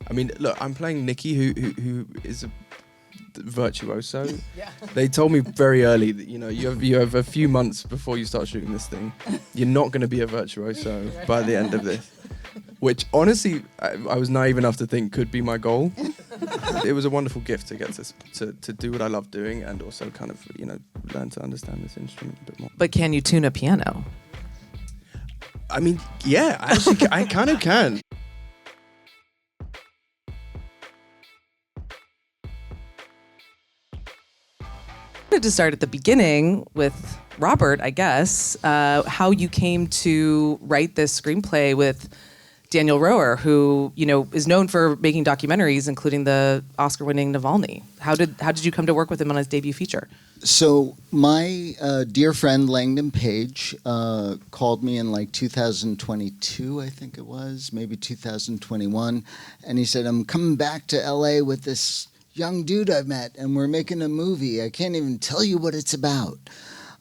I mean, look, I'm playing Nikki, who is a virtuoso. Yeah. They told me very early that you have a few months before you start shooting this thing. You're not going to be a virtuoso by the end of this. Which honestly, I was naive enough to think could be my goal. It was a wonderful gift to get to do what I love doing and also kind of learn to understand this instrument a bit more. But can you tune a piano? I mean, yeah, actually, I kind of can. I wanted to start at the beginning with Robert, I guess, how you came to write this screenplay with Daniel Roher, who is known for making documentaries, including the Oscar-winning Navalny. How did you come to work with him on his debut feature? So my dear friend Langdon Page called me in like 2022, I think it was, maybe 2021, and he said, "I'm coming back to LA with this young dude I met, and we're making a movie. I can't even tell you what it's about."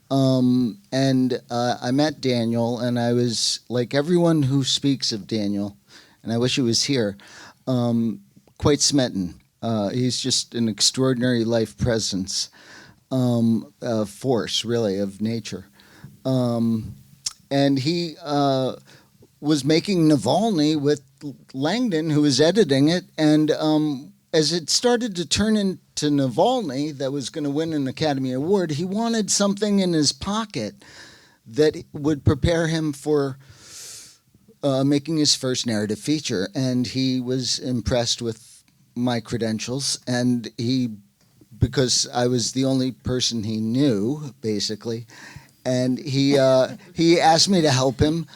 And I met Daniel, and I was, like everyone who speaks of Daniel, and I wish he was here, quite smitten. He's just an extraordinary life presence, force, really, of nature. And he was making Navalny with Langdon, who was editing it, and as it started to turn into Navalny that was going to win an Academy Award, he wanted something in his pocket that would prepare him for making his first narrative feature. And he was impressed with my credentials, and because I was the only person he knew, basically, and he asked me to help him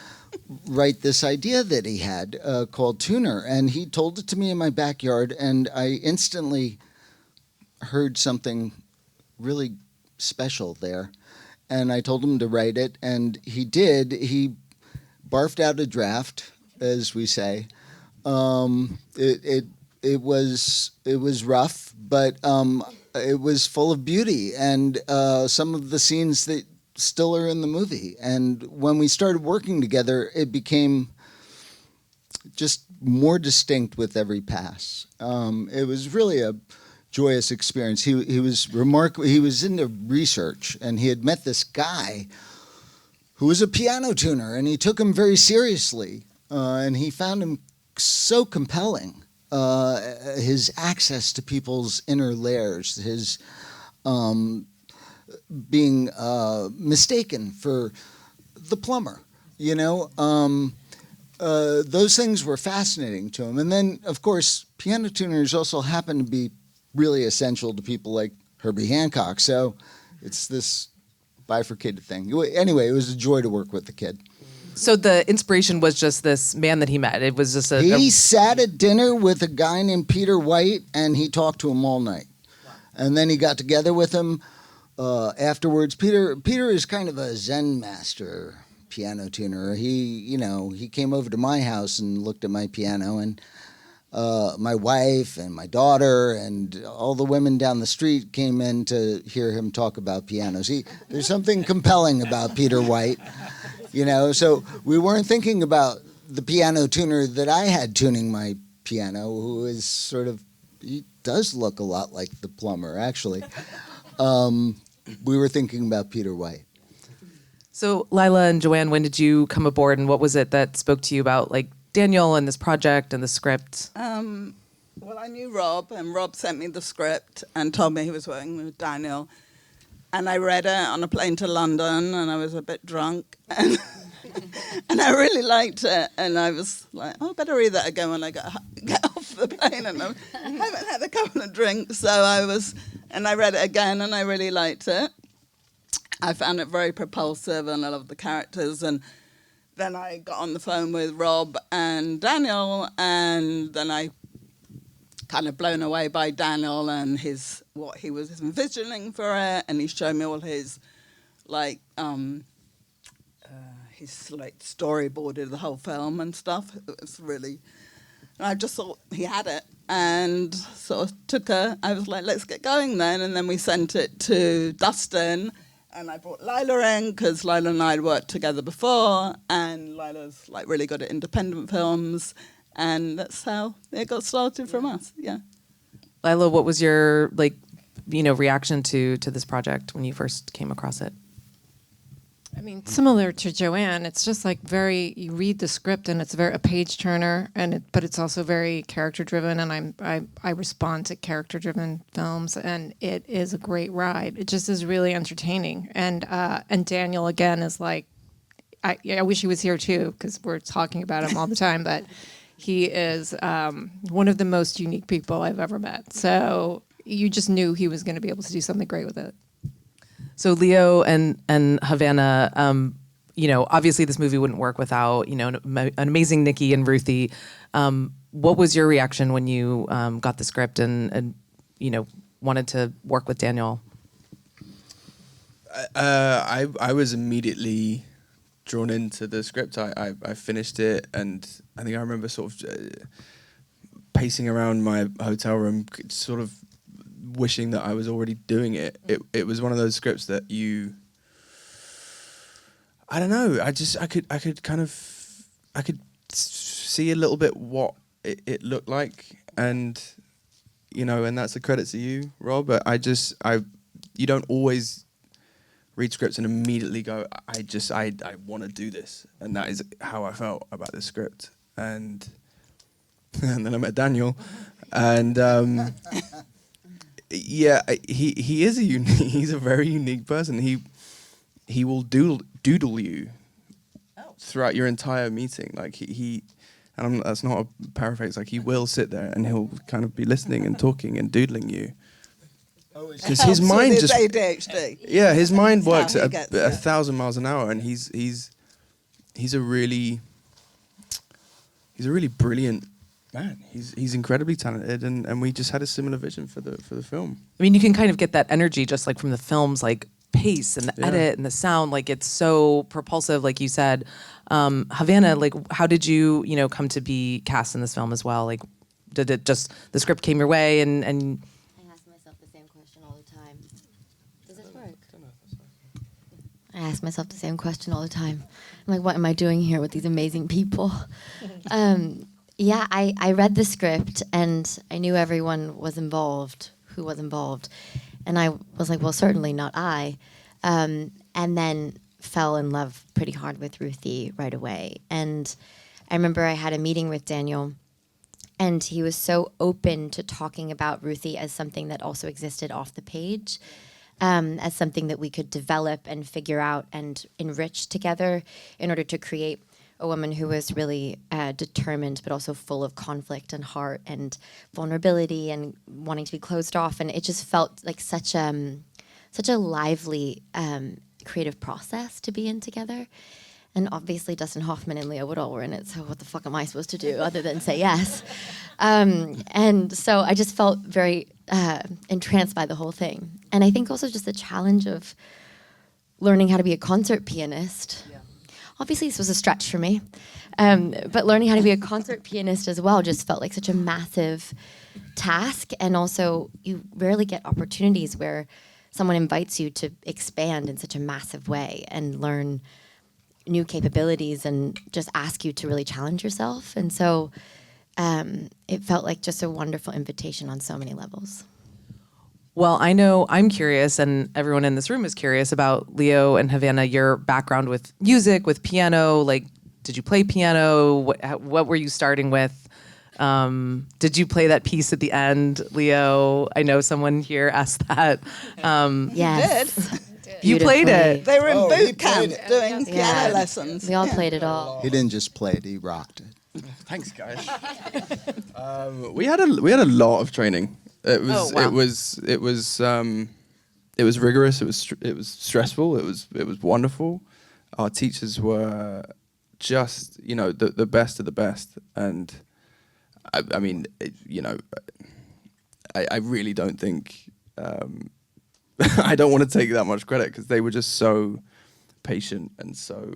write this idea that he had called Tuner, and he told it to me in my backyard, and I instantly heard something really special there, and I told him to write it, and he did. He barfed out a draft, as we say. It was rough, but it was full of beauty, and some of the scenes that still are in the movie. And when we started working together, it became just more distinct with every pass. It was really a joyous experience. He was remarkable. He was into research, and he had met this guy who was a piano tuner, and he took him very seriously, and he found him so compelling. His access to people's inner layers, his being mistaken for the plumber, those things were fascinating to him. And then, of course, piano tuners also happen to be really essential to people like Herbie Hancock. So it's this bifurcated thing. Anyway, it was a joy to work with the kid. So the inspiration was just this man that he met. It was just He sat at dinner with a guy named Peter White, and he talked to him all night. Wow. And then he got together with him afterwards. Peter is kind of a Zen master piano tuner. He came over to my house and looked at my piano, and my wife and my daughter and all the women down the street came in to hear him talk about pianos. There's something compelling about Peter White, so we weren't thinking about the piano tuner that I had tuning my piano, who is he does look a lot like the plumber, actually. We were thinking about Peter White. So Lila and JoAnne, when did you come aboard, and what was it that spoke to you about Daniel and this project and the script? Well, I knew Rob, and Rob sent me the script and told me he was working with Daniel. And I read it on a plane to London, and I was a bit drunk, and I really liked it. And I was like, I better read that again when I get off the plane. And I haven't had a couple of drinks, so I read it again, and I really liked it. I found it very propulsive, and I loved the characters. And then I got on the phone with Rob and Daniel, and then I kind of blown away by Daniel and what he was envisioning for it, and he showed me all his storyboarded the whole film and stuff. It was really, and I just thought he had it, and sort of I was like, let's get going then, and then we sent it to Dustin. And I brought Lila in because Lila and I had worked together before, and Lila's really good at independent films. And that's how it got started from us. Yeah. Lila, what was your reaction to this project when you first came across it? I mean, similar to JoAnne, it's just like you read the script and it's a page turner, but it's also very character driven, and I respond to character driven films, and it is a great ride. It just is really entertaining, and Daniel again is like, I wish he was here too, because we're talking about him all the time, but he is one of the most unique people I've ever met. So you just knew he was going to be able to do something great with it. So Leo and Havana, obviously this movie wouldn't work without, an amazing Nikki and Ruthie. What was your reaction when you got the script and wanted to work with Daniel? I was immediately drawn into the script. I finished it, and I think I remember sort of pacing around my hotel room, sort of wishing that I was already doing it. It was one of those scripts that I don't know. I could see a little bit what it looked like, and and that's a credit to you, Rob. But you don't always read scripts and immediately go, I want to do this, and that is how I felt about this script. And then I met Daniel, and yeah, he is he's a very unique person. He will doodle you throughout your entire meeting. Like that's not a paraphrase. Like he will sit there and he'll kind of be listening and talking and doodling you. Because his mind just ADHD. Yeah, his mind works how at he gets 1,000 miles an hour, and he's a really brilliant man. He's incredibly talented, and we just had a similar vision for the film. I mean, you can kind of get that energy just like from the film's like pace and the edit and the sound. Like it's so propulsive, like you said. Havana, like how did you come to be cast in this film as well? Like, did it just the script came your way and I ask myself the same question all the time. Does this work? I ask myself the same question all the time. I'm like, what am I doing here with these amazing people? Yeah, I read the script and I knew everyone was involved, who was involved. And I was like, well, certainly not I. And then fell in love pretty hard with Ruthie right away. And I remember I had a meeting with Daniel, and he was so open to talking about Ruthie as something that also existed off the page, as something that we could develop and figure out and enrich together in order to create a woman who was really determined, but also full of conflict and heart and vulnerability and wanting to be closed off. And it just felt like such a lively creative process to be in together. And obviously Dustin Hoffman and Woodall were in it, so what the fuck am I supposed to do other than say yes? And so I just felt very entranced by the whole thing. And I think also just the challenge of learning how to be a concert pianist. Yeah. Obviously this was a stretch for me, but learning how to be a concert pianist as well just felt like such a massive task. And also you rarely get opportunities where someone invites you to expand in such a massive way and learn new capabilities and just ask you to really challenge yourself. And so it felt like just a wonderful invitation on so many levels. Well, I know I'm curious, and everyone in this room is curious about Leo and Havana, your background with music, with piano. Like, did you play piano? What were you starting with? Did you play that piece at the end, Leo? I know someone here asked that. Yes. You played it. They were in boot he camp played it. doing piano lessons. We all played it all. He didn't just play it; he rocked it. Thanks, guys. We had a lot of training. It was Oh, wow. it was rigorous. It was stressful. It was wonderful. Our teachers were just the best of the best, and I mean I really don't think I don't want to take that much credit because they were just so patient and so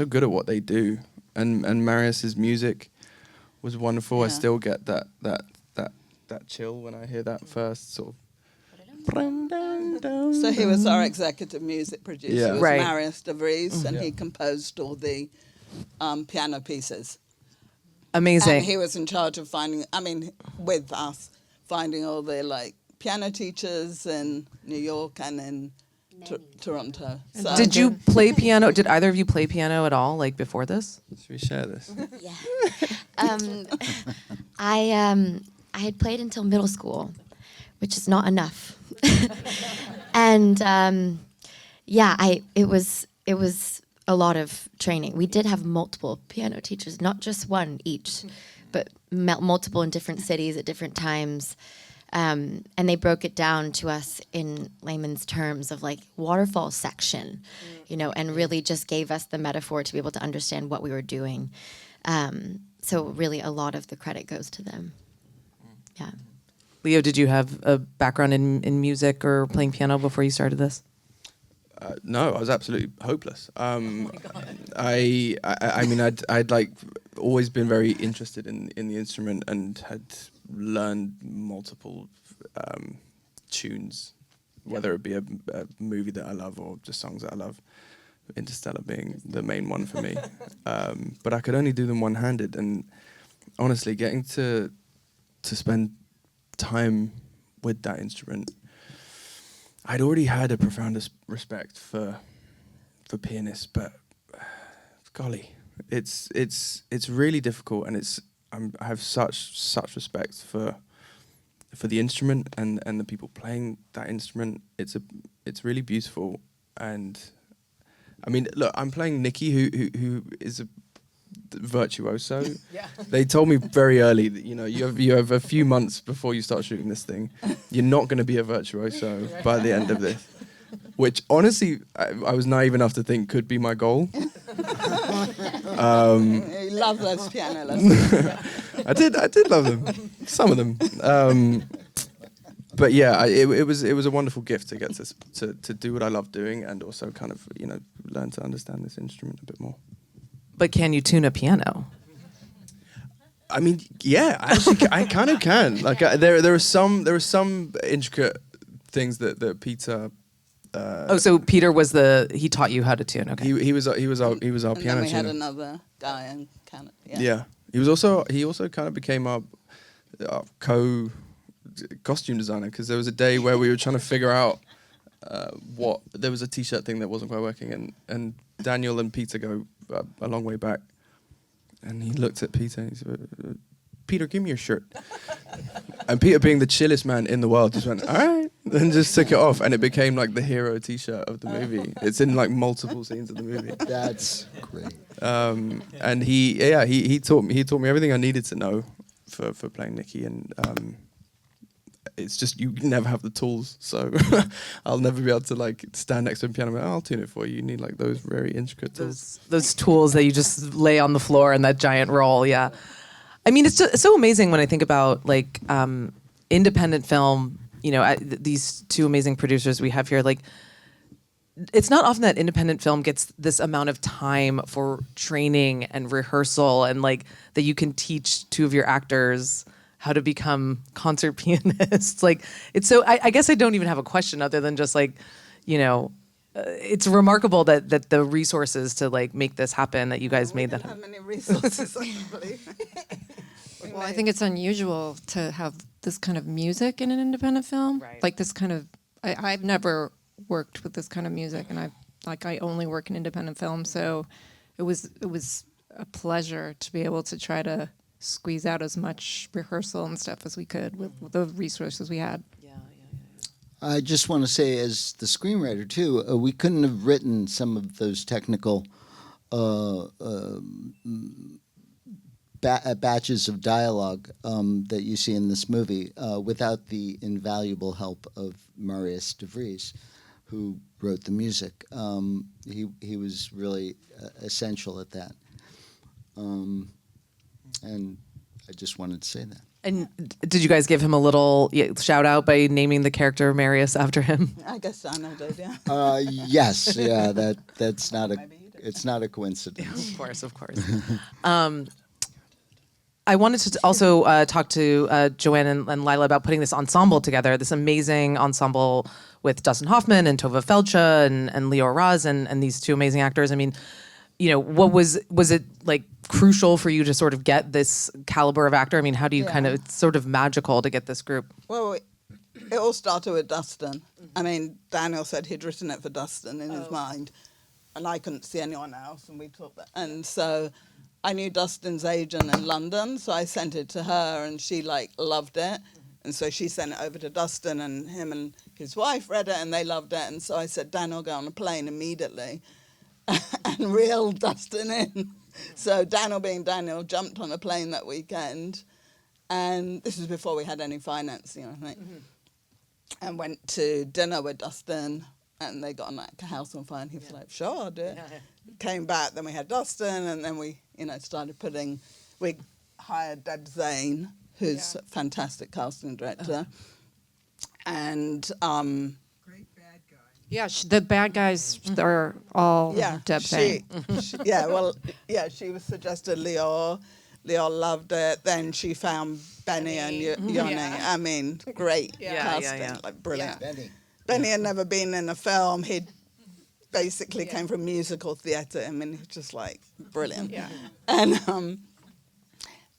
good at what they do. And Marius's music was wonderful. Yeah. I still get that chill when I hear that first sort of. So he was our executive music producer. Yeah. It was Right. Marius de Vries, and Yeah. he composed all the piano pieces. Amazing. And he was in charge of with us, finding all the like piano teachers in New York and in Toronto. So Did you play piano? Did either of you play piano at all, like before this? Should we share this? Yeah. I had played until middle school, which is not enough. And it was a lot of training. We did have multiple piano teachers, not just one each, but multiple in different cities at different times. And they broke it down to us in layman's terms of like waterfall section, and really just gave us the metaphor to be able to understand what we were doing. So really a lot of the credit goes to them. Yeah. Leo, did you have a background in music or playing piano before you started this? No, I was absolutely hopeless. I mean, I'd like always been very interested in the instrument and had learned multiple tunes, whether it be a movie that I love or just songs that I love. Interstellar being the main one for me, but I could only do them one-handed. And honestly, getting to spend time with that instrument, I'd already had a profound respect for pianists, but golly, it's really difficult, and I have such respect for the instrument and the people playing that instrument. It's really beautiful, and I mean, look, I'm playing Nikki, who is a virtuoso. Yeah. They told me very early that you have a few months before you start shooting this thing. You're not going to be a virtuoso by the end of this, which honestly I was naive enough to think could be my goal. you love those piano lessons. I did love them, some of them. But yeah, it was a wonderful gift to get to do what I love doing, and also kind of learn to understand this instrument a bit more. But can you tune a piano? I mean, yeah, I kind of can. Like there are some intricate things that Peter. So Peter he taught you how to tune. Okay. He was our And piano then we had tuner. another guy in Canada. Yeah. He also kind of became our costume designer, because there was a day where we were trying to figure out there was a t-shirt thing that wasn't quite working, and Daniel and Peter go a long way back, and he looked at Peter and he said, "Peter, give me your shirt." And Peter, being the chillest man in the world, just went, "All right," and just took it off, and it became like the hero t-shirt of the movie. It's in like multiple scenes of the movie. That's great. And he taught me everything I needed to know for playing Nikki, and it's just you never have the tools, so I'll never be able to like stand next to a piano and I'll tune it for you. You need like those very intricate tools. Those tools that you just lay on the floor in that giant roll. Yeah. I mean, it's so amazing when I think about like independent film, these two amazing producers we have here. Like, it's not often that independent film gets this amount of time for training and rehearsal, and like that you can teach two of your actors how to become concert pianists. Like, it's so, I guess I don't even have a question other than just like, it's remarkable that the resources to like make this happen, that you guys made that happen. How many resources, actually? Well, I think it's unusual to have this kind of music in an independent film. Right. Like this kind of, I've never worked with this kind of music, and I only work in independent film, so it was a pleasure to be able to try to squeeze out as much rehearsal and stuff as we could with the resources we had. Yeah. I just want to say, as the screenwriter too, we couldn't have written some of those technical batches of dialogue that you see in this movie without the invaluable help of Marius de Vries, who wrote the music. He was really essential at that. And I just wanted to say that. And did you guys give him a little shout out by naming the character Marius after him? I guess Daniel did, yeah. Yes, yeah, that's not it's not a coincidence. Of course. I wanted to also talk to JoAnne and Lila about putting this ensemble together, this amazing ensemble with Dustin Hoffman and Tova Feldscha and Leo Raz and these two amazing actors. I mean, what was it like crucial for you to sort of get this caliber of actor? I mean, how do you kind of, it's sort of magical to get this group? Well, it all started with Dustin. I mean, Daniel said he'd written it for Dustin in his mind, and I couldn't see anyone else, and we talked that. And so I knew Dustin's agent in London, so I sent it to her, and she like loved it. And so she sent it over to Dustin, and him and his wife read it, and they loved it. And so I said, Daniel, go on a plane immediately and reel Dustin in. So Daniel, being Daniel, jumped on a plane that weekend. And this was before we had any financing, I think. And went to dinner with Dustin, and they got on like a house on fire, and he was like, sure, I'll do it. Came back, then we had Dustin, and then we, started we hired Deb Zane, who's a fantastic casting director. And Great bad guy. Yeah, the bad guys are all Deb Zane. she was suggested Lior. Lior loved it. Then she found Benny and Yoni. I mean, great casting, like brilliant. Benny had never been in a film. He basically came from musical theatre. I mean, he's just like brilliant.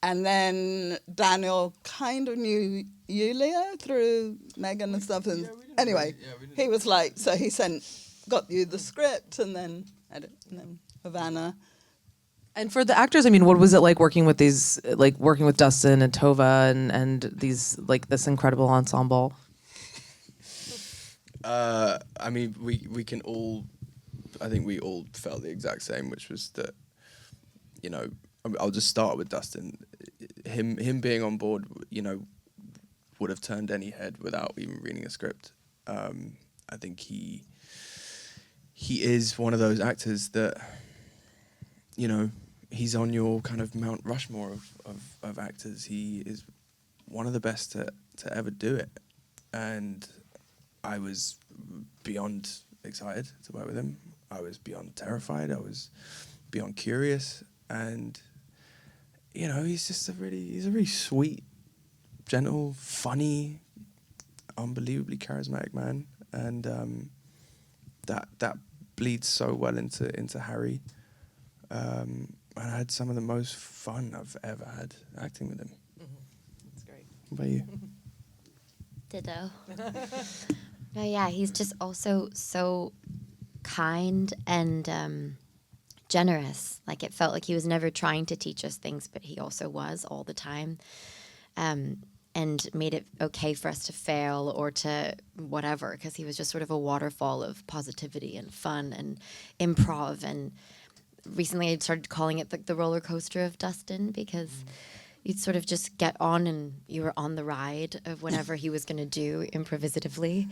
And then Daniel kind of knew Yulia through Megan and stuff. And anyway, he was like, so he got you the script, and then Havana. And for the actors, I mean, what was it like working with working with Dustin and Tova and these, like, this incredible ensemble? I mean, we can all, I think we all felt the exact same, which was that, I'll just start with Dustin. Him being on board, would have turned any head without even reading a script. I think he is one of those actors that, he's on your kind of Mount Rushmore of actors. He is one of the best to ever do it. And I was beyond excited to work with him. I was beyond terrified. I was beyond curious. And, he's just a really sweet, gentle, funny, unbelievably charismatic man. And that bleeds so well into Harry. And I had some of the most fun I've ever had acting with him. That's great. What about you? Ditto. No, yeah, he's just also so kind and generous. Like, it felt like he was never trying to teach us things, but he also was all the time. And made it okay for us to fail or to whatever, because he was just sort of a waterfall of positivity and fun and improv. And recently I started calling it the roller coaster of Dustin, because you'd sort of just get on and you were on the ride of whatever he was going to do improvisatively.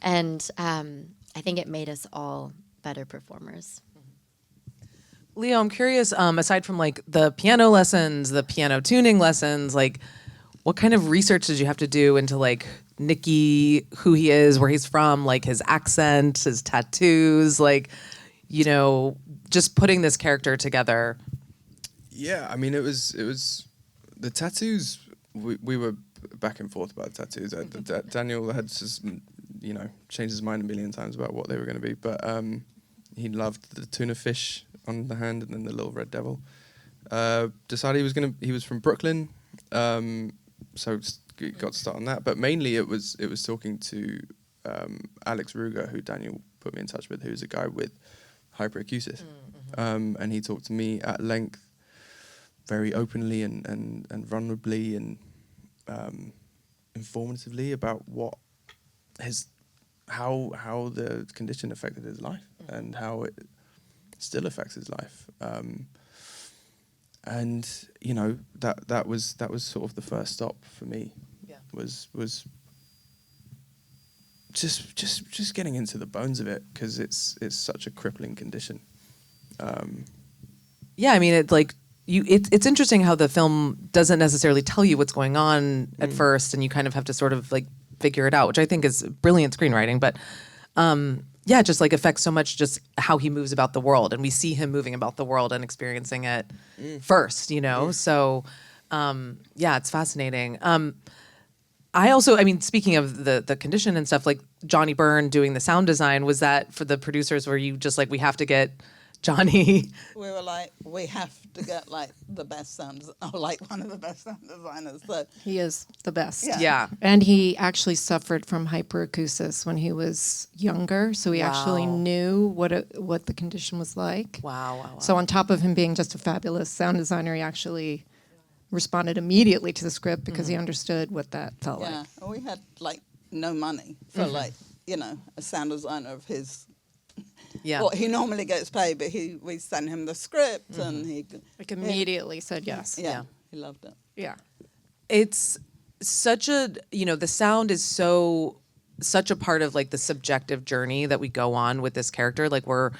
And I think it made us all better performers. Leo, I'm curious, aside from like the piano lessons, the piano tuning lessons, like what kind of research did you have to do into like Nicky, who he is, where he's from, like his accent, his tattoos, like, just putting this character together? Yeah, I mean, it was the tattoos. We were back and forth about the tattoos. Daniel had just, changed his mind a million times about what they were going to be, but he loved the tuna fish on the hand and then the little red devil. Decided he was from Brooklyn, so got to start on that. But mainly it was talking to Alex Ruger, who Daniel put me in touch with, who's a guy with hyperacusis. And he talked to me at length, very openly and vulnerably and informatively about how the condition affected his life and how it still affects his life. And that was sort of the first stop for me. Was just getting into the bones of it, because it's such a crippling condition. I mean, it's interesting how the film doesn't necessarily tell you what's going on at first, and you kind of have to sort of like figure it out, which I think is brilliant screenwriting. But it just like affects so much just how he moves about the world, and we see him moving about the world and experiencing it first, So it's fascinating. Speaking of the condition and stuff, like Johnny Byrne doing the sound design, was that for the producers where you just like, we have to get Johnny. We were like, we have to get like the best sound, or like one of the best sound designers. So He is the best. Yeah. And he actually suffered from hyperacusis when he was younger, so he actually Wow. knew what the condition was like. Wow. So on top of him being just a fabulous sound designer, he actually responded immediately to the script because he understood what that felt yeah, like. and we had like no money for like a sound designer of his. Yeah. Well, he normally gets paid, but we sent him the script, and he Like immediately said yes. yeah, he loved it. Yeah. It's such a, the sound is such a part of like the subjective journey that we go on with this character. Like we're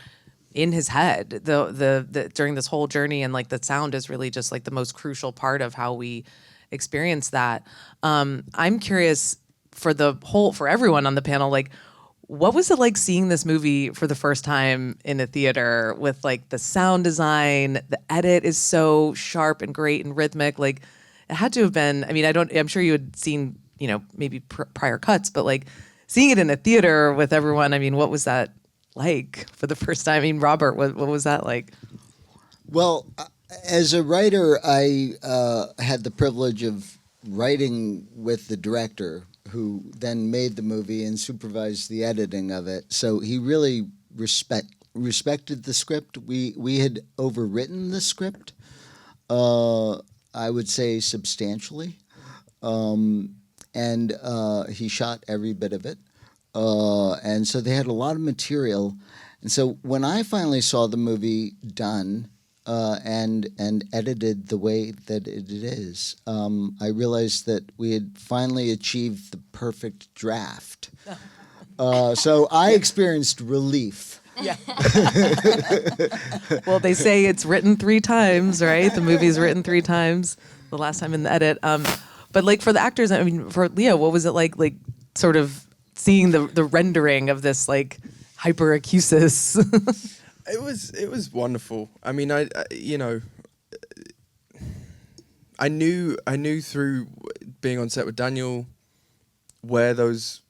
in his head the during this whole journey, and like the sound is really just like the most crucial part of how we experience that. I'm curious for everyone on the panel, like, what was it like seeing this movie for the first time in a theater with like the sound design? The edit is so sharp and great and rhythmic. Like it had to have been, I mean, I'm sure you had seen, maybe prior cuts, but like seeing it in a theater with everyone, I mean, what was that like for the first time? I mean, Robert, what was that like? Well, as a writer, I had the privilege of writing with the director, who then made the movie and supervised the editing of it. So he really respected the script. We had overwritten the script, I would say substantially, and he shot every bit of it. And so they had a lot of material. And so when I finally saw the movie done and edited the way that it is, I realized that we had finally achieved the perfect draft. So I experienced relief. Yeah. Well, they say it's written 3 times, right? The movie's written 3 times. The last time in the edit. But like for the actors, I mean, for Leah, what was it like sort of seeing the rendering of this like hyperacusis? It was wonderful. I mean, I knew through being on set with Daniel where those,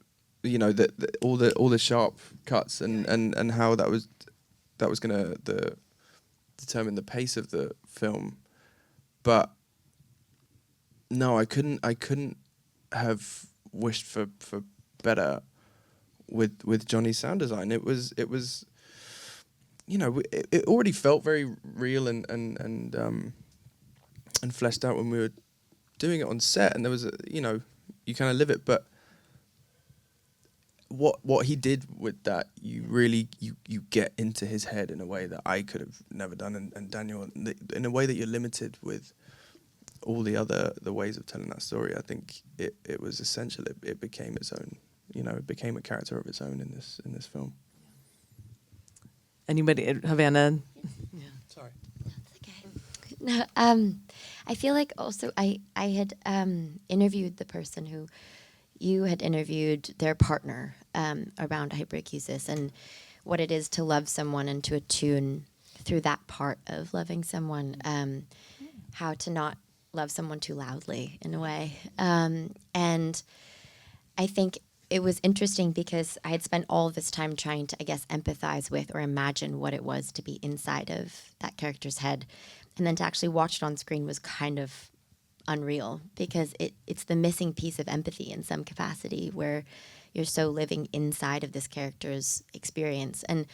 all the sharp cuts and how that was gonna determine the pace of the film, but no, I couldn't have wished for better with Johnny's sound design. It was. It already felt very real and fleshed out when we were doing it on set, and there was you kind of live it. But what he did with that, you really you get into his head in a way that I could have never done, and Daniel, in a way that you're limited with all the ways of telling that story. I think it was essential. It became its own. It became a character of its own in this film. Anybody, Havana? Yeah, sorry. No, I feel like also I had interviewed the person who you had interviewed, their partner, around hyperacusis and what it is to love someone and to attune through that part of loving someone, how to not love someone too loudly in a way. And I think it was interesting because I had spent all of this time trying to, I guess, empathize with or imagine what it was to be inside of that character's head. And then to actually watch it on screen was kind of unreal because it's the missing piece of empathy in some capacity where you're so living inside of this character's experience. And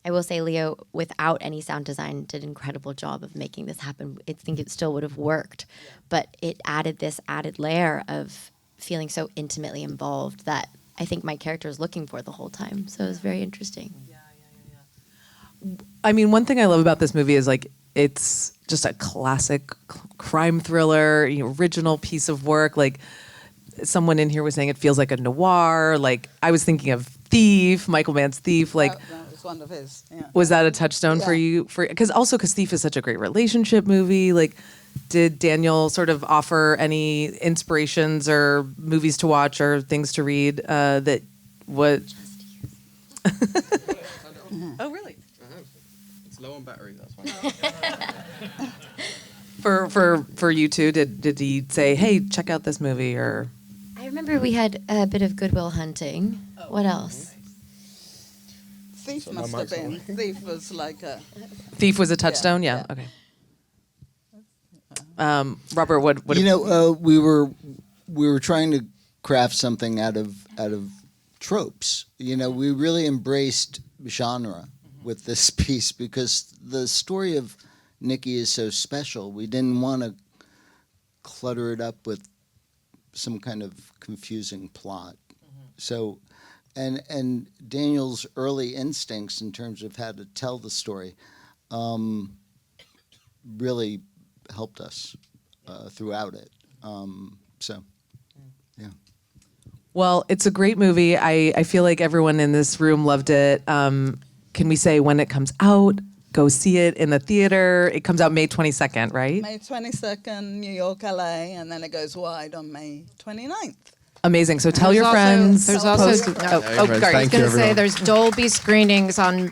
I will say Leo, without any sound design, did an incredible job of making this happen. I think it still would have worked, but it added this added layer of feeling so intimately involved that I think my character was looking for the whole time. So it was very interesting. Yeah. I mean, one thing I love about this movie is like it's just a classic crime thriller, original piece of work. Like someone in here was saying it feels like a noir. Like I was thinking of Thief, Michael Mann's Thief. Like That was one of his. Yeah. was that a touchstone for you? Because Thief is such a great relationship movie. Like, did Daniel sort of offer any inspirations or movies to watch or things to read that would? Oh, really? It's low on battery. That's why. For you two, did he say, "Hey, check out this movie"? Or I remember we had a bit of Goodwill Hunting. What else? Thief So my must have mic's been. on. Thief was like a. Thief was a touchstone. Yeah. yeah. Okay. Robert, what? We were trying to craft something out of tropes. We really embraced genre with this piece because the story of Nikki is so special. We didn't want to clutter it up with some kind of confusing plot. So, and Daniel's early instincts in terms of how to tell the story really helped us throughout it. So, yeah. Well, it's a great movie. I feel like everyone in this room loved it. Can we say when it comes out? Go see it in the theater. It comes out May 22nd, right? May 22nd, New York, LA, and then it goes wide on May 29th. Amazing. So tell There's your also- friends. there's also- post- no. oh, Hey, oh, friends, sorry. I was thank you, going to say everyone. there's Dolby screenings on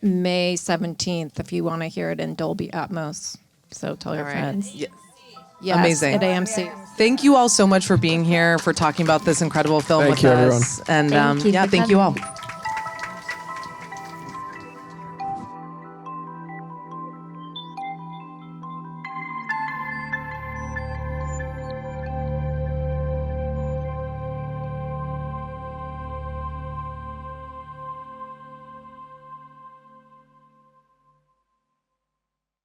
May 17th if you want to hear it in Dolby Atmos. So tell your All right. friends. Yeah. Yes, Amazing. at AMC. Thank you all so much for being here, for talking about this incredible film Thank with you, us. everyone. And Thank you for thank you all. coming.